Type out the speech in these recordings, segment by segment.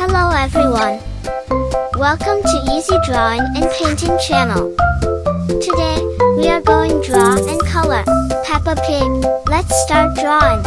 Hello everyone! Welcome to Easy Drawing and Painting channel. Today, we are going draw and color Peppa Pig. Let's start drawing.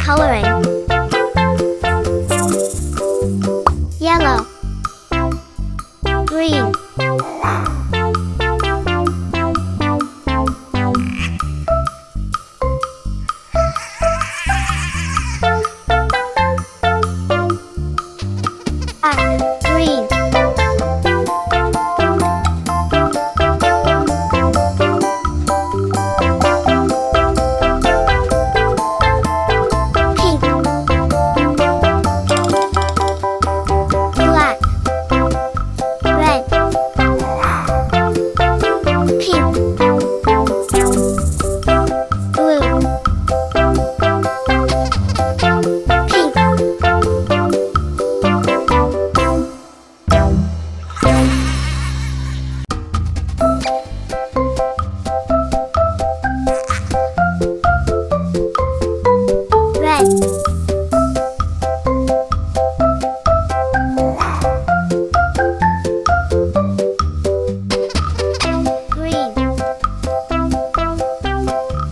Coloring. Yellow, green, black, green,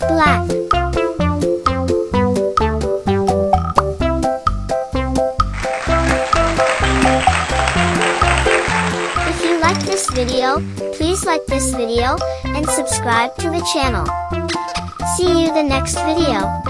black. If you like this video, please like this video and subscribe to the channel. See you the next video.